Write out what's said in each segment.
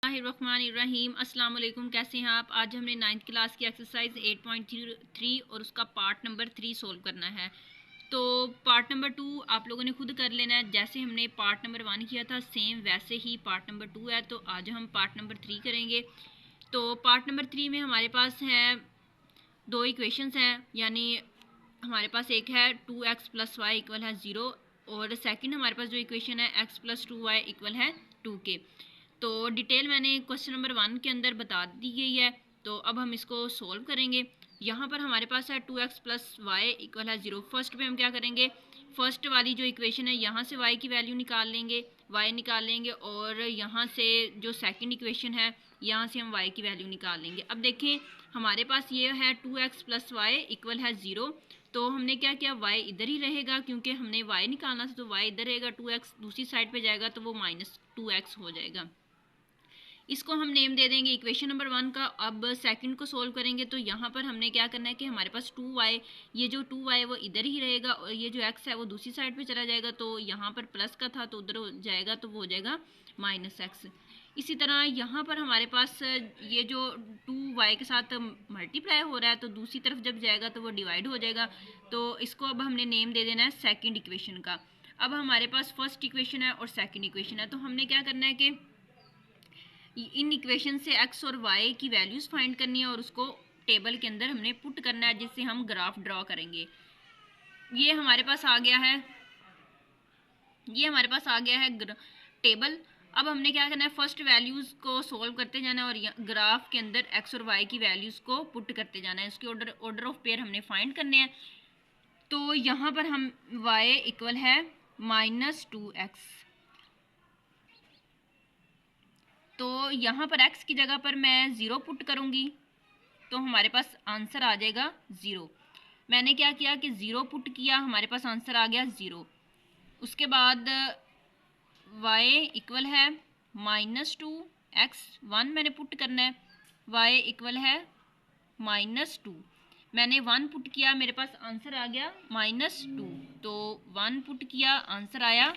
बिस्मिल्लाहिर्रहमानिर्रहीम। अस्सलाम वालेकुम। कैसे हैं आप? आज हमने 9th क्लास की एक्सरसाइज 8.3 और उसका पार्ट नंबर 3 सोल्व करना है। तो पार्ट नंबर 2 आप लोगों ने खुद कर लेना है। जैसे हमने पार्ट नंबर 1 किया था सेम वैसे ही पार्ट नंबर 2 है। तो आज हम पार्ट नंबर 3 करेंगे। तो पार्ट नंबर 3 में हमारे पास है दो इक्वेशंस हैं, यानी हमारे पास एक है 2x + y इक्वल है 0 और सेकंड हमारे पास जो इक्वेशन है x + 2y इक्वल है 2 के। तो डिटेल मैंने क्वेश्चन नंबर 1 के अंदर बता दी गई है। तो अब हम इसको सोल्व करेंगे। यहाँ पर हमारे पास है 2x + y इक्वल है 0। फर्स्ट पे हम क्या करेंगे, फर्स्ट वाली जो इक्वेशन है यहाँ से y की वैल्यू निकाल लेंगे, y निकाल लेंगे और यहाँ से जो सेकंड इक्वेशन है यहाँ से हम y की वैल्यू निकाल लेंगे। अब देखें हमारे पास ये है 2x + y इक्वल है 0। तो हमने क्या किया, y इधर ही रहेगा क्योंकि हमने y निकालना था, तो y इधर रहेगा। 2x दूसरी साइड पे जाएगा तो वो -2x हो जाएगा। इसको हम नेम दे देंगे इक्वेशन नंबर 1 का। अब सेकंड को सोल्व करेंगे तो यहाँ पर हमने क्या करना है कि हमारे पास 2y, ये जो 2y वो इधर ही रहेगा और ये जो x है वो दूसरी साइड पे चला जाएगा। तो यहाँ पर प्लस का था तो उधर हो जाएगा, तो वो हो जाएगा -x। इसी तरह यहाँ पर हमारे पास ये जो 2y के साथ मल्टीप्लाई हो रहा है तो दूसरी तरफ जब जाएगा तो वो डिवाइड हो जाएगा। तो इसको अब हमने नेम दे देना है सेकेंड इक्वेशन का। अब हमारे पास फर्स्ट इक्वेशन है और सेकेंड इक्वेशन है। तो हमने क्या करना है कि इन इक्वेशन से x और y की वैल्यूज़ फाइंड करनी है और उसको टेबल के अंदर हमने पुट करना है, जिससे हम ग्राफ ड्रॉ करेंगे। ये हमारे पास आ गया है, टेबल। अब हमने क्या करना है, फर्स्ट वैल्यूज़ को सोल्व करते जाना है और ग्राफ के अंदर x और y की वैल्यूज़ को पुट करते जाना है। उसके ऑर्डर ऑफ पेयर हमने फाइंड करने हैं। तो यहाँ पर हम y इक्वल है -2x, तो यहाँ पर x की जगह पर मैं 0 पुट करूँगी तो हमारे पास आंसर आ जाएगा 0। मैंने क्या किया कि 0 पुट किया, हमारे पास आंसर आ गया 0। उसके बाद y इक्वल है -2x, 1 मैंने पुट करना है। y इक्वल है -2, मैंने 1 पुट किया, मेरे पास आंसर आ गया -2। तो 1 पुट किया, आंसर आया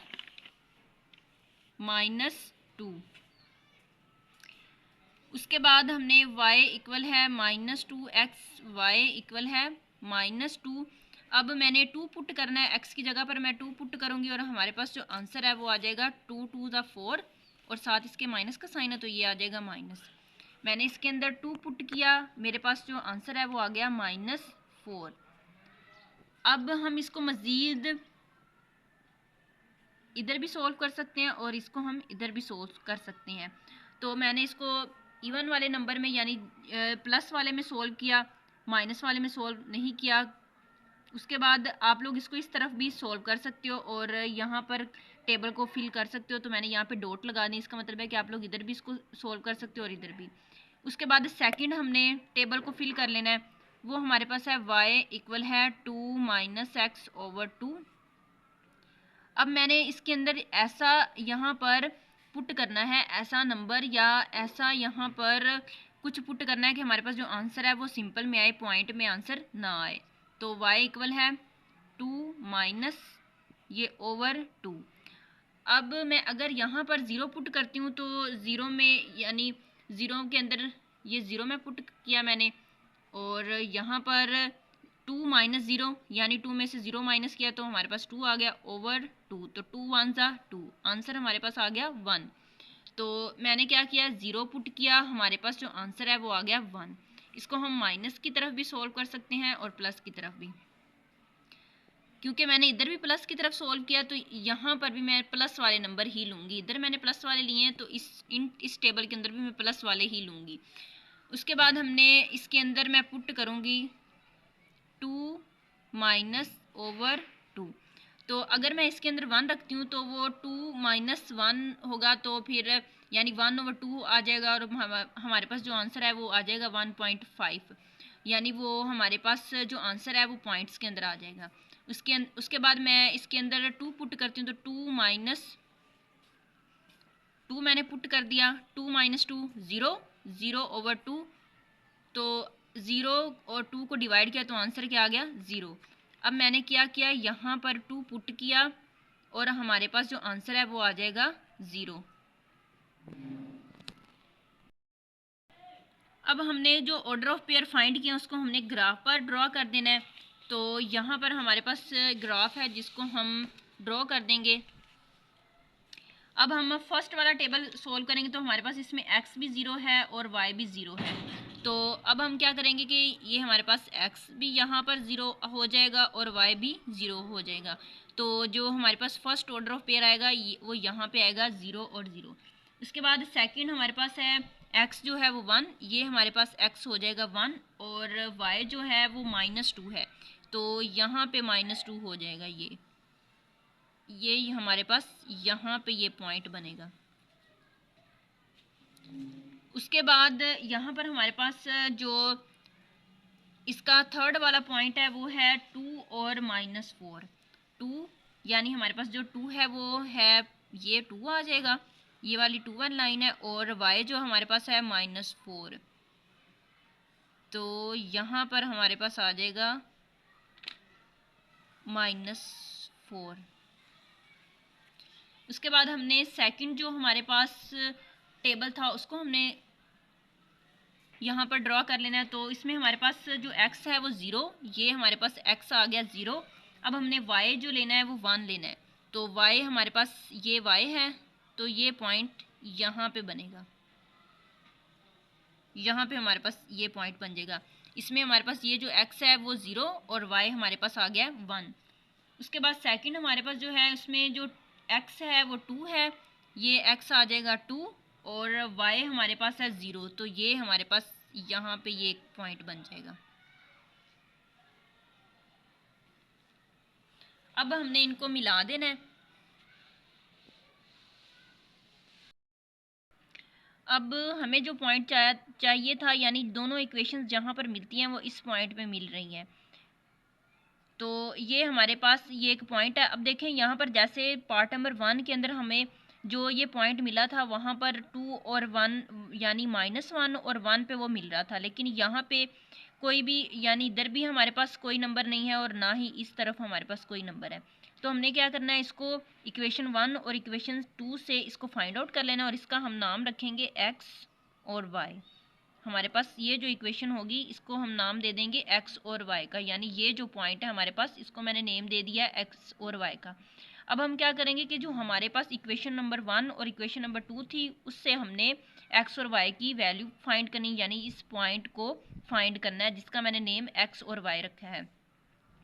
-2। उसके बाद हमने y इक्वल है -2x, y इक्वल है -2। अब मैंने 2 पुट करना है, x की जगह पर मैं 2 पुट करूँगी और हमारे पास जो आंसर है वो आ जाएगा 2 2 ज़ा 4 और साथ इसके माइनस का साइन है तो ये आ जाएगा माइनस। मैंने इसके अंदर 2 पुट किया, मेरे पास जो आंसर है वो आ गया -4। अब हम इसको मज़ीद इधर भी सोल्व कर सकते हैं और इसको हम इधर भी सोल्व कर सकते हैं। तो मैंने इसको इवन वाले नंबर में यानी प्लस वाले में सोल्व किया, माइनस वाले में सोल्व नहीं किया। उसके बाद आप लोग इसको इस तरफ भी सोल्व कर सकते हो और यहाँ पर टेबल को फिल कर सकते हो। तो मैंने यहाँ पे डॉट लगा दी, इसका मतलब है कि आप लोग इधर भी इसको सोल्व कर सकते हो और इधर भी। उसके बाद सेकंड हमने टेबल को फिल कर लेना है, वो हमारे पास है y इक्वल है 2 - x/2। अब मैंने इसके अंदर ऐसा यहाँ पर पुट करना है, ऐसा नंबर या ऐसा यहाँ पर कुछ पुट करना है कि हमारे पास जो आंसर है वो सिंपल में आए, पॉइंट में आंसर ना आए। तो y इक्वल है 2 माइनस ये ओवर 2। अब मैं अगर यहाँ पर 0 पुट करती हूँ तो 0 में यानी 0 के अंदर ये 0 में पुट किया मैंने और यहाँ पर 2 - 0 यानी 2 में से 0 माइनस किया तो हमारे पास 2 आ गया ओवर 2। तो 2 1 ज़ा 2, आंसर हमारे पास आ गया 1। तो मैंने क्या किया, 0 पुट किया, हमारे पास जो आंसर है वो आ गया 1। इसको हम माइनस की तरफ भी सोल्व कर सकते हैं और प्लस की तरफ भी। क्योंकि मैंने इधर भी प्लस की तरफ सोल्व किया तो यहाँ पर भी मैं प्लस वाले नंबर ही लूँगी। इधर मैंने प्लस वाले लिए हैं तो इस टेबल के अंदर भी मैं प्लस वाले ही लूँगी। उसके बाद हमने इसके अंदर मैं पुट करूँगी 2 माइनस ओवर 2। तो अगर मैं इसके अंदर 1 रखती हूँ तो वो 2 - 1 होगा, तो फिर यानी 1/2 आ जाएगा और हमारे पास जो आंसर है वो आ जाएगा 1.5, यानी वो हमारे पास जो आंसर है वो पॉइंट्स के अंदर आ जाएगा। उसके बाद मैं इसके अंदर 2 पुट करती हूँ तो 2 मैंने पुट कर दिया, 2 - 2 0, 0/2। तो 0 और 2 को डिवाइड किया तो आंसर क्या आ गया 0। अब मैंने क्या किया, यहाँ पर 2 पुट किया और हमारे पास जो आंसर है वो आ जाएगा 0। अब हमने जो ऑर्डर ऑफ पेयर फाइंड किया उसको हमने ग्राफ पर ड्रॉ कर देना है। तो यहाँ पर हमारे पास ग्राफ है जिसको हम ड्रॉ कर देंगे। अब हम फर्स्ट वाला टेबल सोल्व करेंगे तो हमारे पास इसमें x भी 0 है और y भी 0 है। तो अब हम क्या करेंगे कि ये हमारे पास x भी यहाँ पर 0 हो जाएगा और y भी 0 हो जाएगा। तो जो हमारे पास फर्स्ट ऑर्डर ऑफ पेयर आएगा वो यहाँ पे आएगा 0 और 0। उसके बाद सेकंड हमारे पास है x जो है वो 1, ये हमारे पास x हो जाएगा 1 और y जो है वो -2 है, तो यहाँ पे -2 हो जाएगा। ये हमारे पास यहाँ पे ये पॉइंट बनेगा। उसके बाद यहाँ पर हमारे पास जो इसका थर्ड वाला पॉइंट है वो है 2 और -4। 2 यानी हमारे पास जो 2 है वो है ये 2 आ जाएगा, ये वाली 2 1 लाइन है, और y जो हमारे पास है -4, तो यहाँ पर हमारे पास आ जाएगा -4। उसके बाद हमने सेकंड जो हमारे पास टेबल था उसको हमने यहाँ पर ड्रॉ कर लेना है। तो इसमें हमारे पास जो x है वो 0, ये हमारे पास x आ गया 0। अब हमने y जो लेना है वो 1 लेना है, तो y हमारे पास ये y है, तो ये पॉइंट यहाँ पे बनेगा, यहाँ पे हमारे पास ये पॉइंट बन जाएगा। इसमें हमारे पास ये जो x है वो 0 और y हमारे पास आ गया 1। उसके बाद सेकंड हमारे पास जो है उसमें जो x है वो 2 है, ये x आ जाएगा 2 और y हमारे पास है 0, तो ये हमारे पास यहाँ पे ये एक पॉइंट बन जाएगा। अब हमने इनको मिला देना है। अब हमें जो पॉइंट चाहिए था, यानी दोनों इक्वेशंस जहाँ पर मिलती हैं वो इस पॉइंट पे मिल रही हैं, तो ये हमारे पास ये एक पॉइंट है। अब देखें यहाँ पर जैसे पार्ट नंबर 1 के अंदर हमें जो ये पॉइंट मिला था वहाँ पर 2 और 1 यानी -1 और 1 पे वो मिल रहा था, लेकिन यहाँ पे कोई भी यानी इधर भी हमारे पास कोई नंबर नहीं है और ना ही इस तरफ हमारे पास कोई नंबर है। तो हमने क्या करना है, इसको इक्वेशन 1 और इक्वेशन 2 से इसको फाइंड आउट कर लेना और इसका हम नाम रखेंगे x और y। हमारे पास ये जो इक्वेशन होगी इसको हम नाम दे देंगे x और y का, यानी ये जो पॉइंट है हमारे पास इसको मैंने नेम दे दिया है x और y का। अब हम क्या करेंगे कि जो हमारे पास इक्वेशन नंबर 1 और इक्वेशन नंबर 2 थी उससे हमने x और y की वैल्यू फाइंड करनी, यानी इस पॉइंट को फाइंड करना है जिसका मैंने नेम x और y रखा है।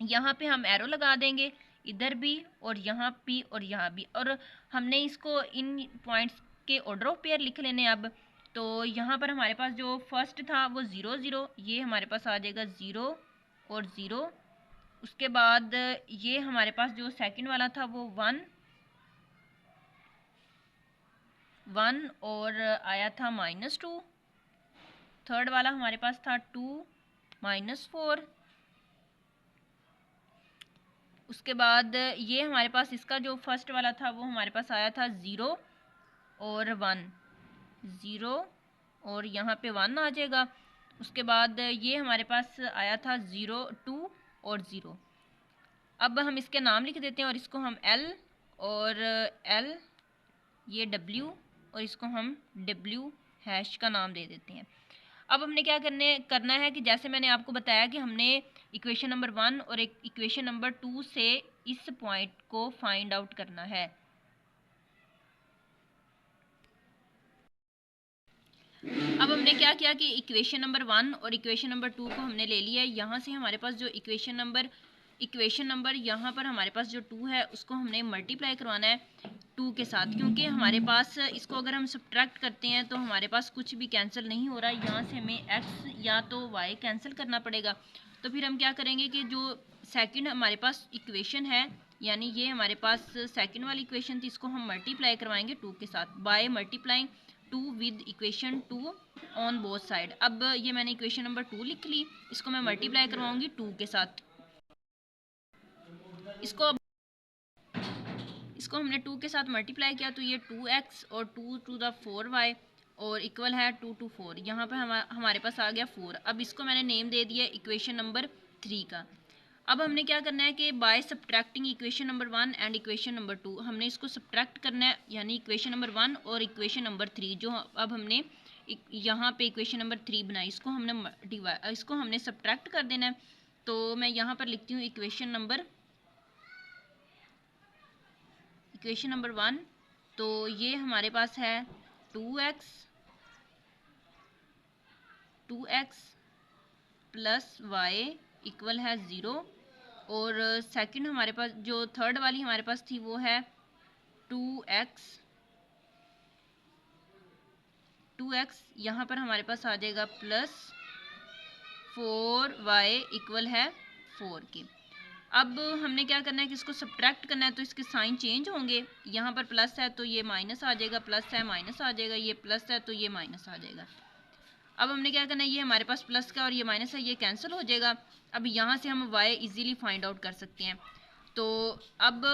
यहाँ पे हम एरो लगा देंगे, इधर भी और यहाँ भी और यहाँ भी, और हमने इसको इन पॉइंट्स के ऑर्डर ऑफ पेयर लिख लेने। अब तो यहाँ पर हमारे पास जो फर्स्ट था वो 0 0, ये हमारे पास आ जाएगा 0 और 0। उसके बाद ये हमारे पास जो सेकंड वाला था वो 1 1 और आया था -2। थर्ड वाला हमारे पास था 2 -4। उसके बाद ये हमारे पास इसका जो फर्स्ट वाला था वो हमारे पास आया था 0 और 1, 0 और यहाँ पे 1 आ जाएगा। उसके बाद ये हमारे पास आया था 0 2 और 0। अब हम इसके नाम लिख देते हैं और इसको हम L और L, ये W और इसको हम W हैश का नाम दे देते हैं। अब हमने क्या करना है कि जैसे मैंने आपको बताया कि हमने इक्वेशन नंबर 1 और इक्वेशन नंबर 2 से इस पॉइंट को फाइंड आउट करना है। अब हमने क्या किया कि इक्वेशन नंबर 1 और इक्वेशन नंबर 2 को हमने ले लिया है। यहाँ से हमारे पास जो इक्वेशन नंबर यहाँ पर हमारे पास जो 2 है उसको हमने मल्टीप्लाई करवाना है 2 के साथ, क्योंकि हमारे पास इसको अगर हम सब्ट्रैक्ट करते हैं तो हमारे पास कुछ भी कैंसिल नहीं हो रहा है। यहाँ से हमें x या तो y कैंसिल करना पड़ेगा। तो फिर हम क्या करेंगे कि जो सेकंड हमारे पास इक्वेशन है, यानी ये हमारे पास सेकंड वाली इक्वेशन थी, इसको हम मल्टीप्लाई करवाएंगे 2 के साथ by multiplying 2 with equation 2 on both side. अब ये मैंने इक्वेशन नंबर 2 लिख ली, इसको मैं मल्टीप्लाई करवाऊंगी 2 के साथ। इसको हमने 2 के साथ मल्टीप्लाई किया तो ये 2x और 2 to the 4y और इक्वल है 2 to 4। यहाँ पर हमारे पास आ गया 4। अब इसको मैंने नेम दे दिया इक्वेशन नंबर 3 का। अब हमने क्या करना है कि by subtracting equation number 1 and equation number 2 हमने इसको सब्ट्रैक्ट करना है, यानी इक्वेशन नंबर 1 और इक्वेशन नंबर 3 जो अब हमने यहाँ पे इक्वेशन नंबर 3 बनाई, इसको हमने सब्ट्रैक्ट कर देना है। तो मैं यहाँ पर लिखती हूँ इक्वेशन नंबर 1। तो ये हमारे पास है 2x प्लस y इक्वल है 0, और सेकंड हमारे पास जो थर्ड वाली हमारे पास थी वो है 2x यहाँ पर हमारे पास आ जाएगा प्लस 4y इक्वल है 4 के। अब हमने क्या करना है कि इसको सब्ट्रैक्ट करना है, तो इसके साइन चेंज होंगे। यहाँ पर प्लस है तो ये माइनस आ जाएगा, प्लस है माइनस आ जाएगा, ये प्लस है तो ये माइनस आ जाएगा। अब हमने क्या करना है, ये हमारे पास प्लस का और ये माइनस है, ये कैंसिल हो जाएगा। अब यहाँ से हम y इजीली फाइंड आउट कर सकते हैं। तो अब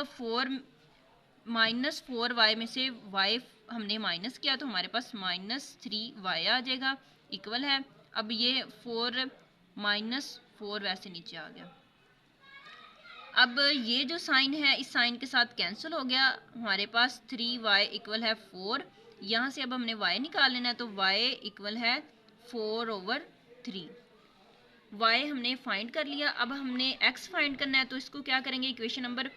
-4y में से y हमने माइनस किया तो हमारे पास -3y आ जाएगा इक्वल है। अब ये 4 -4 वैसे नीचे आ गया। अब ये जो साइन है इस साइन के साथ कैंसिल हो गया, हमारे पास 3y इक्वल है 4। यहाँ से अब हमने y निकाल लेना है, तो y इक्वल है 4/3। y हमने फाइंड कर लिया। अब हमने x फाइंड करना है, तो इसको क्या करेंगे, इक्वेशन नंबर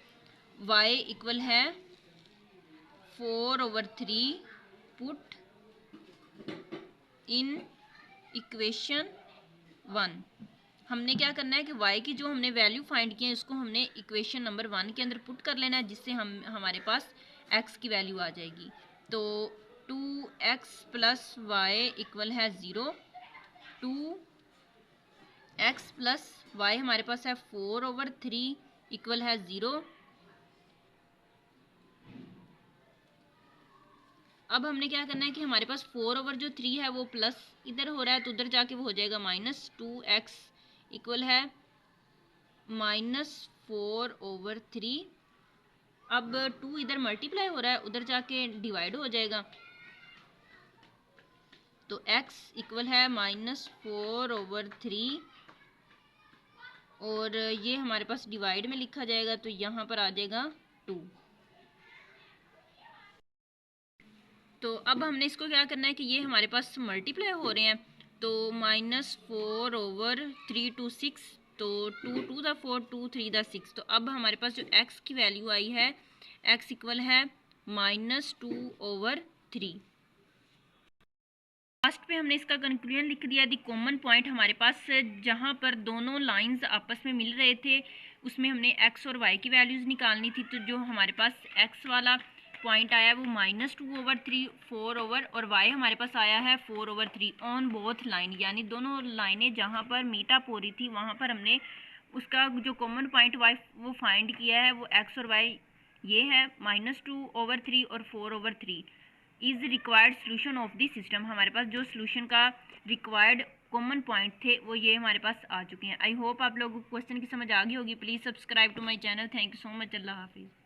y इक्वल है 4/3 पुट इन इक्वेशन 1। हमने क्या करना है कि y की जो हमने वैल्यू फाइंड की है इसको हमने इक्वेशन नंबर 1 के अंदर पुट कर लेना है, जिससे हमारे पास x की वैल्यू आ जाएगी। तो 2x प्लस y इक्वल है 0। 2x प्लस y हमारे पास है 4/3 इक्वल है 0। अब हमने क्या करना है कि हमारे पास 4/3 है वो प्लस इधर हो रहा है, तो उधर जाके वो हो जाएगा -2x इक्वल है -4/3। अब 2 इधर मल्टीप्लाई हो रहा है, उधर जाके डिवाइड हो जाएगा, तो x इक्वल है -4/3, और ये हमारे पास डिवाइड में लिखा जाएगा, तो यहाँ पर आ जाएगा 2। तो अब हमने इसको क्या करना है कि ये हमारे पास मल्टीप्लाई हो रहे हैं, तो -4/3 to 6, तो 2 2 दा 4 2 3 दा 6। तो अब हमारे पास जो x की वैल्यू आई है x इक्वल है -2/3। लास्ट पे हमने इसका कंक्लूजन लिख दिया। दी कॉमन पॉइंट हमारे पास जहाँ पर दोनों लाइंस आपस में मिल रहे थे उसमें हमने x और y की वैल्यूज़ निकालनी थी। तो जो हमारे पास x वाला पॉइंट आया वो -2/3 4 और y हमारे पास आया है 4/3 ऑन बोथ लाइन, यानी दोनों लाइनें जहाँ पर मीट अप हो रही थी वहाँ पर हमने उसका जो कॉमन पॉइंट y वो फाइंड किया है। वो x और y ये है -2/3 और 4/3 is required solution of the system. हमारे पास जो सोल्यूशन का रिक्वायर्ड कॉमन पॉइंट थे वो ये हमारे पास आ चुके हैं। आई होप आप लोगों को क्वेश्चन की समझ आ गई होगी। Please subscribe to my channel. Thank you so much. अल्लाह हाफिज़।